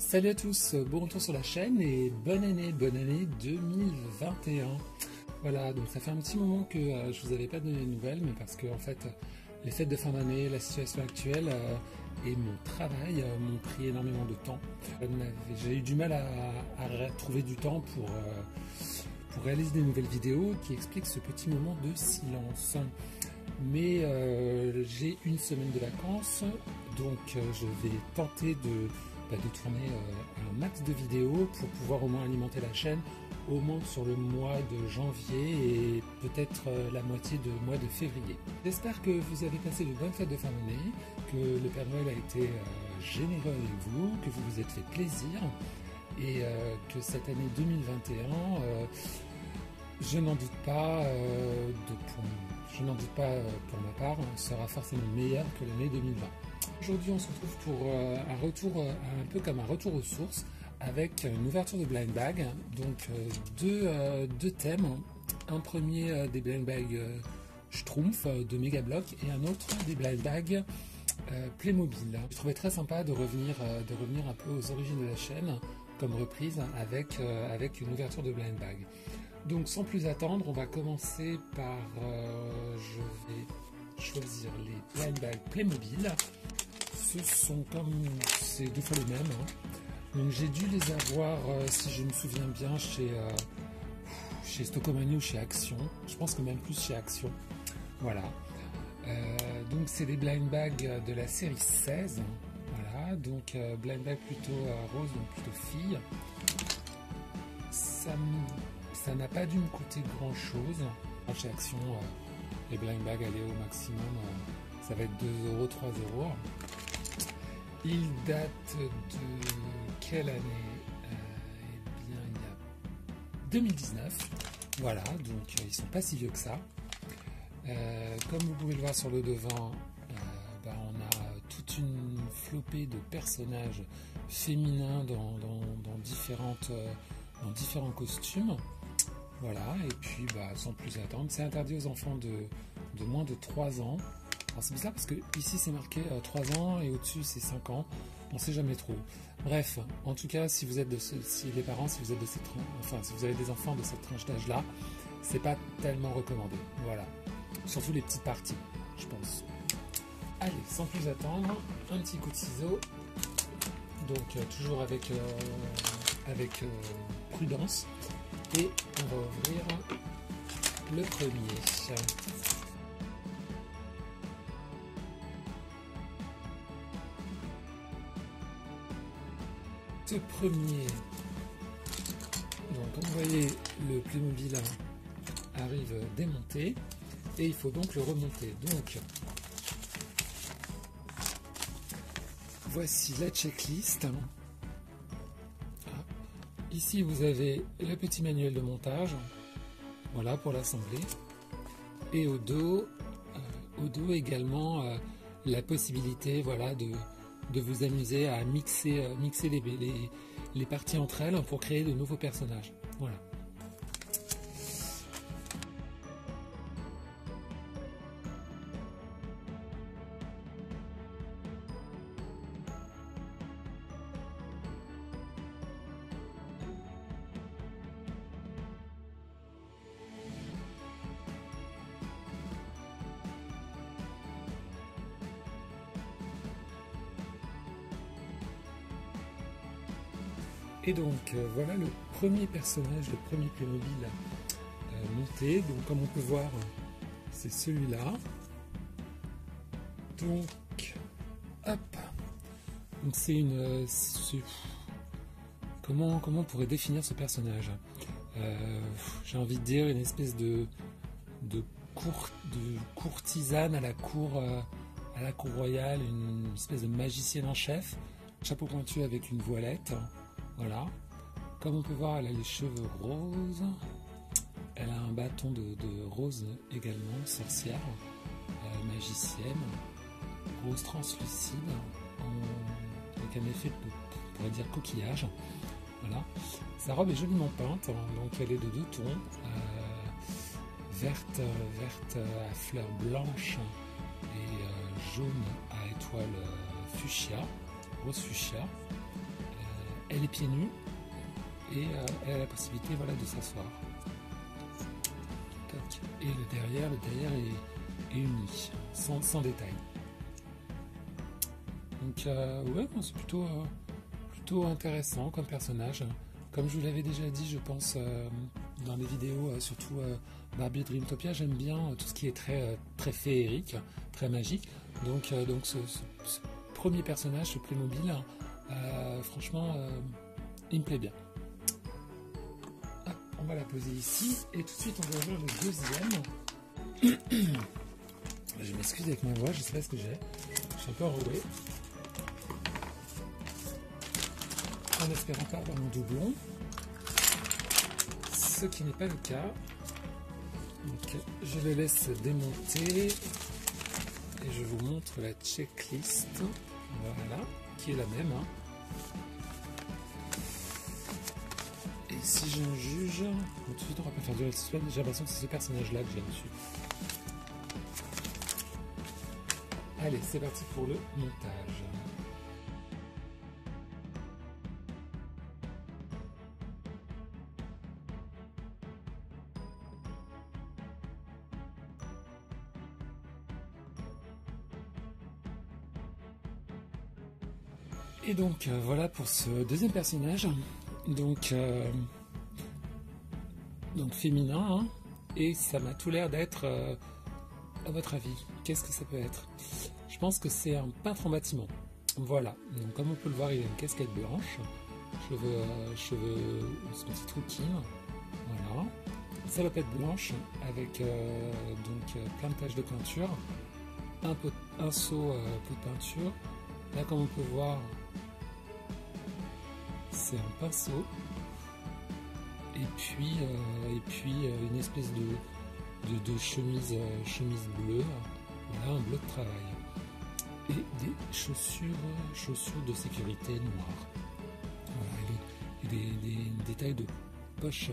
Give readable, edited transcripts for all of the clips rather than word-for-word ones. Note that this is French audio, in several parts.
Salut à tous, bon retour sur la chaîne et bonne année 2021. Voilà, donc ça fait un petit moment que je vous avais pas donné de nouvelles, mais parce que en fait les fêtes de fin d'année, la situation actuelle et mon travail m'ont pris énormément de temps. J'ai eu du mal à trouver du temps pour réaliser des nouvelles vidéos qui expliquent ce petit moment de silence. Mais j'ai une semaine de vacances, donc je vais tenter de tourner un max de vidéos pour pouvoir au moins alimenter la chaîne au moins sur le mois de janvier et peut-être la moitié du mois de février. J'espère que vous avez passé de bonnes fêtes de fin d'année, que le Père Noël a été généreux avec vous, que vous vous êtes fait plaisir et que cette année 2021, je n'en doute pas, pour ma part, sera forcément meilleure que l'année 2020. Aujourd'hui, on se retrouve pour un retour, un peu comme un retour aux sources, avec une ouverture de blind bag. Donc deux thèmes. Un premier des blind bags Schtroumpf de Megablock et un autre des blind bags Playmobil. Je trouvais très sympa de revenir un peu aux origines de la chaîne, comme reprise avec une ouverture de blind bag. Donc sans plus attendre, on va commencer par, je vais choisir les blind bags Playmobil. C'est deux fois les mêmes. Donc j'ai dû les avoir, si je me souviens bien, chez Stockomania ou chez Action. Je pense que même plus chez Action. Voilà. Donc c'est des blind bags de la série 16. Voilà. Donc blind bag plutôt rose, donc plutôt fille. Ça n'a pas dû me coûter grand chose. Chez Action, les blind bags allaient au maximum. Ça va être 2 €, 3 €. Il date de quelle année? Eh bien, il y a 2019. Voilà, donc ils sont pas si vieux que ça. Comme vous pouvez le voir sur le devant, on a toute une flopée de personnages féminins dans différents costumes. Voilà, et puis sans plus attendre, c'est interdit aux enfants de moins de 3 ans. Alors c'est bizarre parce que ici c'est marqué 3 ans et au-dessus c'est 5 ans, on sait jamais trop. Bref, en tout cas si vous êtes si vous avez des enfants de cette tranche d'âge là, c'est pas tellement recommandé. Voilà. Surtout les petites parties, je pense. Allez, sans plus attendre, un petit coup de ciseau. Donc toujours avec prudence. Et on va ouvrir le premier. Ce premier, donc comme vous voyez, le Playmobil arrive démonté et il faut donc le remonter. Donc voici la checklist. Ici vous avez le petit manuel de montage, voilà, pour l'assembler, et au dos également la possibilité, voilà, de vous amuser à mixer les parties entre elles pour créer de nouveaux personnages. Voilà. Et donc voilà le premier personnage, le premier Playmobil monté. Donc comme on peut voir, c'est celui-là. Donc hop. Donc comment on pourrait définir ce personnage? J'ai envie de dire une espèce de courtisane à la cour royale, une espèce de magicienne en chef, chapeau pointu avec une voilette. Voilà, comme on peut voir, elle a les cheveux roses, elle a un bâton de rose également, sorcière, magicienne, rose translucide, avec un effet, on pourrait dire coquillage. Voilà, sa robe est joliment peinte, donc elle est de 2 tons, verte à fleurs blanches et jaune à étoiles fuchsia, rose fuchsia. elle est pieds nus et elle a la possibilité voilà, de s'asseoir. Et le derrière est uni, sans détail. Donc ouais, c'est plutôt intéressant comme personnage. Comme je vous l'avais déjà dit, je pense, dans les vidéos, surtout Barbie Dreamtopia, j'aime bien tout ce qui est très féerique, très magique. Donc ce premier personnage, ce Playmobil, franchement, il me plaît bien. Hop, on va la poser ici, et tout de suite on va ouvrir le deuxième. Je m'excuse avec ma voix, je sais pas ce que j'ai. Je suis un peu enroué. En espérant pas avoir mon doublon, ce qui n'est pas le cas. Donc, je le laisse démonter et je vous montre la checklist, voilà, qui est la même. Et si j'en juge, tout de suite on va pas faire durer le suspense, j'ai l'impression que c'est ce personnage-là que j'ai reçu. Allez, c'est parti pour le montage. Et donc voilà pour ce deuxième personnage, donc féminin, hein, et ça m'a tout l'air d'être, à votre avis, qu'est-ce que ça peut être? Je pense que c'est un peintre en bâtiment. Voilà, donc comme on peut le voir, il a une casquette blanche, cheveux une petite routine, voilà, salopette blanche avec plein de taches de peinture, un seau pot de peinture. Là, comme on peut voir, c'est un pinceau et puis une espèce de chemise bleue, voilà, un bleu de travail et des chaussures de sécurité noires. Voilà, et des détails de poche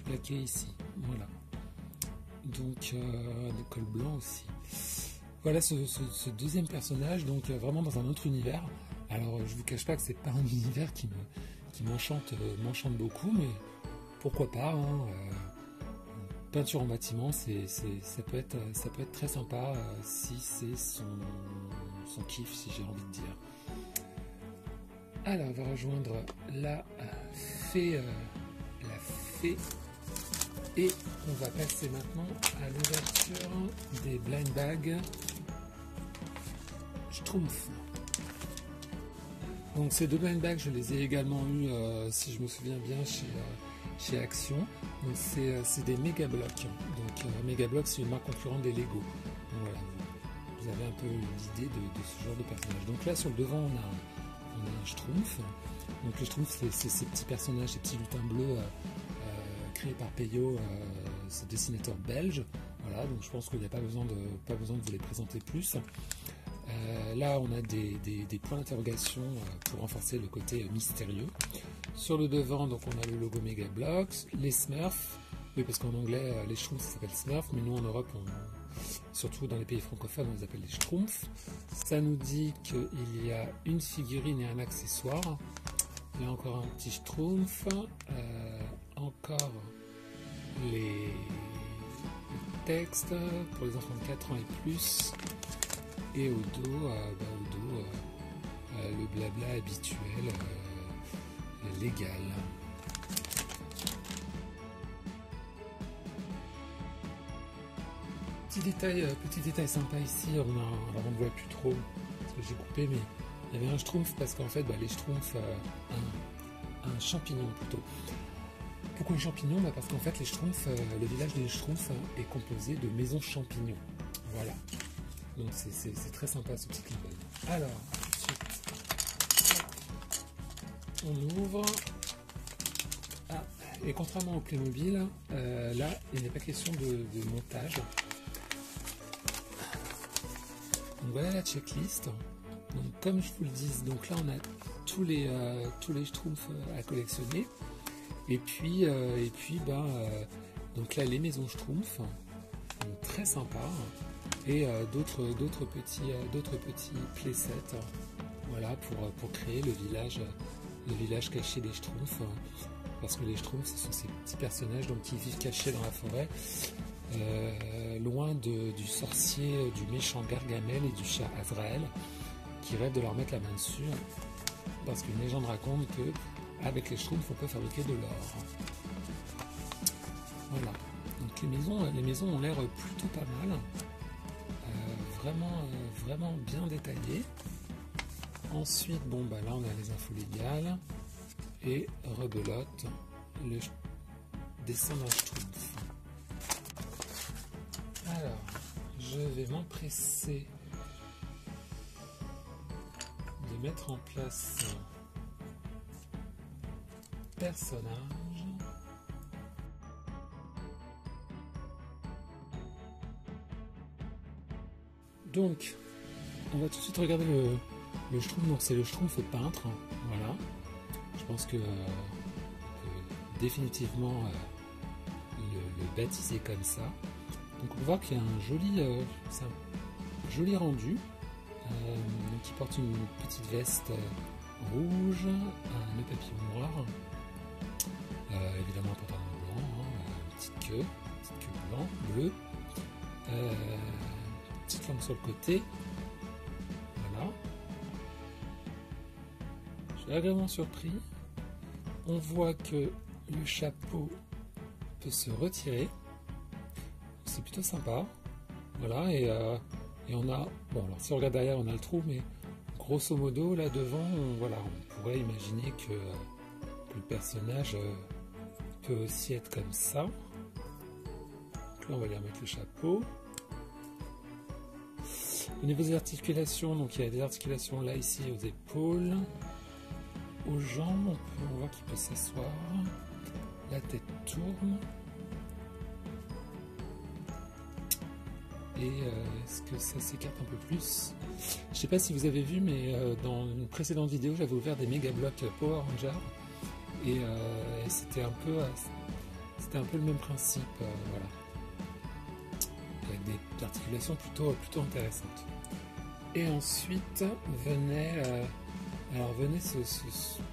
plaquée ici, voilà. Donc des cols blancs aussi. Voilà ce deuxième personnage, donc vraiment dans un autre univers. Alors je vous cache pas que c'est pas un univers qui m'enchante beaucoup, mais pourquoi pas, hein, peinture en bâtiment, ça peut être très sympa si c'est son kiff, si j'ai envie de dire. Alors on va rejoindre la fée, et on va passer maintenant à l'ouverture des blind bags Schtroumpf. Donc ces deux blind bags, je les ai également eus, si je me souviens bien, chez Action. Donc c'est des Mega Bloks. Donc Mega Bloks, c'est une marque concurrente des Lego. Donc voilà, vous avez un peu l'idée de ce genre de personnage. Donc là sur le devant, on a un Schtroumpf. Donc le Schtroumpf, c'est ces petits personnages, ces petits lutins bleus créés par Peyo, ce dessinateur belge. Voilà, donc je pense qu'il n'y a pas besoin de vous les présenter plus. Là, on a des points d'interrogation pour renforcer le côté mystérieux. Sur le devant, donc on a le logo Mega Bloks, les Smurfs. Oui, parce qu'en anglais, les Schtroumpfs ça s'appelle Smurf, mais nous en Europe, surtout dans les pays francophones, on les appelle les Schtroumpfs. Ça nous dit qu'il y a une figurine et un accessoire. Il y a encore un petit Schtroumpf, encore les textes pour les enfants de 4 ans et plus. Et au dos, le blabla habituel, légal. Petit détail sympa ici, alors on ne voit plus trop, parce que j'ai coupé, mais il y avait un Schtroumpf, parce qu'en fait, les Schtroumpfs, un champignon plutôt. Pourquoi un champignon? Parce qu'en fait, les Schtroumpfs, le village des Schtroumpfs est composé de maisons champignons. Voilà. Donc c'est très sympa ce petit clip. Alors, ensuite, on ouvre. Ah, et contrairement au Playmobil, là, il n'est pas question de montage. Donc voilà la checklist. Donc comme je vous le dis, donc là on a tous les Schtroumpfs à collectionner. Et puis donc là les maisons Schtroumpfs, donc très sympa. Et d'autres petits playsets, voilà, pour créer le village le village caché des Schtroumpfs, parce que les Schtroumpfs, ce sont ces petits personnages donc, qui vivent cachés dans la forêt, loin du sorcier, du méchant Gargamel et du chat Azraël, qui rêvent de leur mettre la main dessus, parce qu'une légende raconte que avec les Schtroumpfs, on peut fabriquer de l'or. Voilà. Donc les maisons ont l'air plutôt pas mal, vraiment bien détaillées. Ensuite, bon bah là on a les infos légales et rebelote, le dessin d'un Schtroumpf. Alors, je vais m'empresser de mettre en place un personnage. Donc, on va tout de suite regarder le Schtroumpf. Donc, c'est le Schtroumpf peintre. Voilà. Je pense que définitivement le baptiser comme ça. Donc, on peut voir qu'il y a un joli rendu. Donc, il porte une petite veste rouge, un nœud papillon noir. Évidemment, un pantalon blanc, une petite queue blanc, bleu. Petite lampe sur le côté. Voilà. Je suis agréablement surpris. On voit que le chapeau peut se retirer. C'est plutôt sympa. Voilà, et on a... Bon, alors si on regarde derrière, on a le trou, mais grosso modo, là devant, on pourrait imaginer que le personnage peut aussi être comme ça. Donc là, on va lui remettre le chapeau. Au niveau des articulations, donc il y a des articulations là, ici, aux épaules, aux jambes, on voit qu'il peut s'asseoir, la tête tourne, et est-ce que ça s'écarte un peu plus? Je ne sais pas si vous avez vu, mais dans une précédente vidéo, j'avais ouvert des méga blocs Power Ranger, et c'était un peu le même principe, voilà. Avec des articulations plutôt intéressantes. Et ensuite venait ce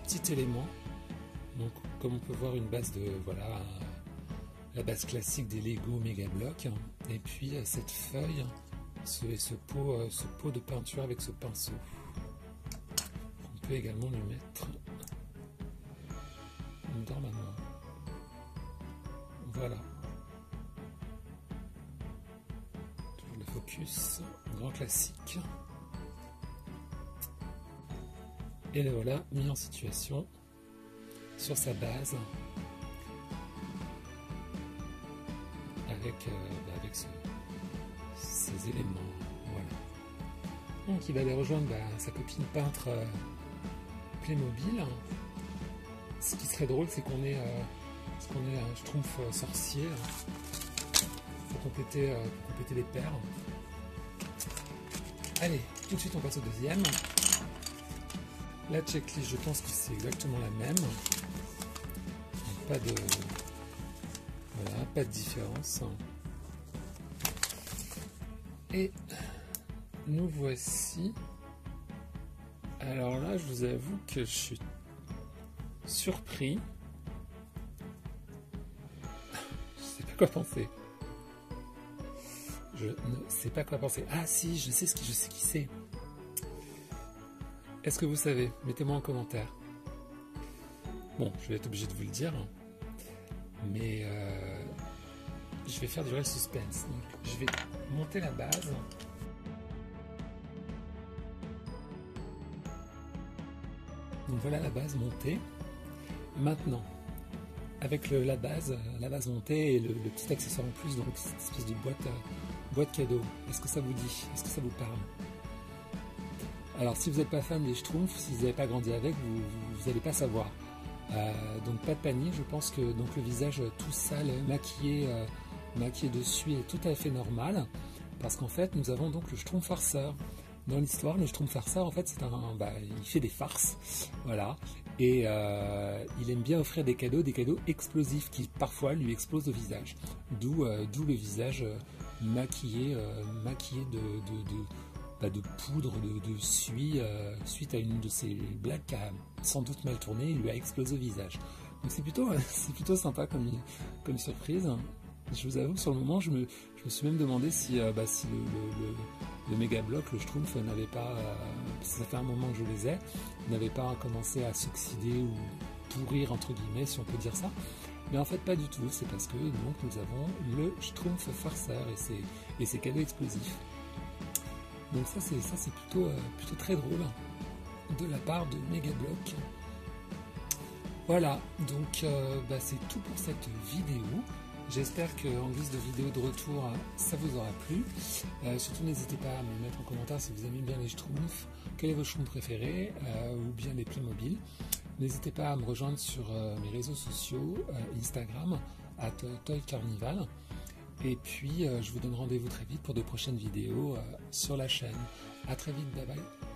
petit élément. Donc comme on peut voir, une base de la base classique des Lego Mega Block. Et puis cette feuille, ce pot de peinture avec ce pinceau. On peut également lui mettre dans ma main. Voilà. Focus, grand classique. Et le voilà mis en situation sur sa base avec ces éléments. Voilà. Donc il va aller rejoindre sa copine peintre Playmobil. Ce qui serait drôle, c'est qu'on ait un Schtroumpf sorcier pour compléter les paires. Allez, tout de suite on passe au deuxième. La checklist, je pense que c'est exactement la même. Pas de différence. Et nous voici. Alors là, je vous avoue que je suis surpris. Je sais pas quoi penser. Je ne sais pas quoi penser. Ah si, je sais qui c'est. Est-ce que vous savez? Mettez-moi en commentaire. Bon, je vais être obligé de vous le dire. Mais je vais faire du vrai suspense. Donc, je vais monter la base. Donc voilà la base montée. Maintenant, avec la base montée et le petit accessoire en plus, donc cette espèce de boîte cadeau. Est-ce que ça vous dit? Est-ce que ça vous parle? Alors si vous n'êtes pas fan des Schtroumpfs, si vous n'avez pas grandi avec, vous n'allez pas savoir. Donc pas de panique, je pense que donc le visage tout sale, maquillé dessus est tout à fait normal, parce qu'en fait nous avons donc le Schtroumpf farceur. Dans l'histoire, le Schtroumpf farceur, en fait, il fait des farces, voilà, et il aime bien offrir des cadeaux explosifs qui parfois lui explosent au visage. D'où le visage maquillé de poudre de suie suite à une de ses blagues qui a sans doute mal tourné et lui a explosé au visage. Donc c'est plutôt sympa comme surprise. Je vous avoue que sur le moment, je me suis même demandé si le méga bloc, le Schtroumpf, n'avait pas, ça fait un moment que je les ai, n'avait pas commencé à s'oxyder ou pourrir entre guillemets, si on peut dire ça. Mais en fait, pas du tout. C'est parce que donc nous avons le Schtroumpf farceur et ses cadeaux explosifs. Donc ça c'est plutôt très drôle de la part de Megablock. Voilà, donc c'est tout pour cette vidéo. J'espère qu'en guise de vidéo de retour, ça vous aura plu. Surtout n'hésitez pas à me mettre en commentaire si vous aimez bien les Schtroumpfs, quel est votre Schtroumpf préféré, ou bien les Playmobil. N'hésitez pas à me rejoindre sur mes réseaux sociaux, Instagram, @toycarnival. Et puis je vous donne rendez-vous très vite pour de prochaines vidéos sur la chaîne. A très vite, bye bye.